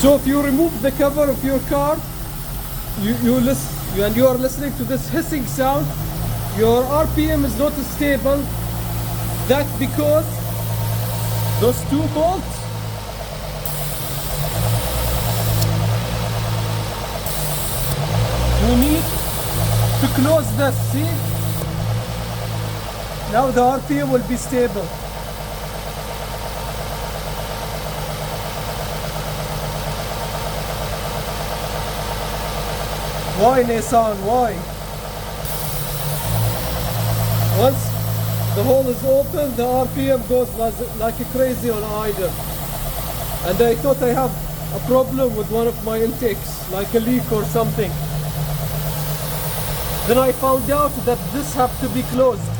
So if you remove the cover of your car, and you are listening to this hissing sound, your RPM is not stable. That's because those two bolts you need to close this. See? Now the RPM will be stable. Why, Nissan? Why? Once the hole is open, the RPM goes like crazy on idle. And I thought I have a problem with one of my intakes, like a leak or something. Then I found out that this has to be closed.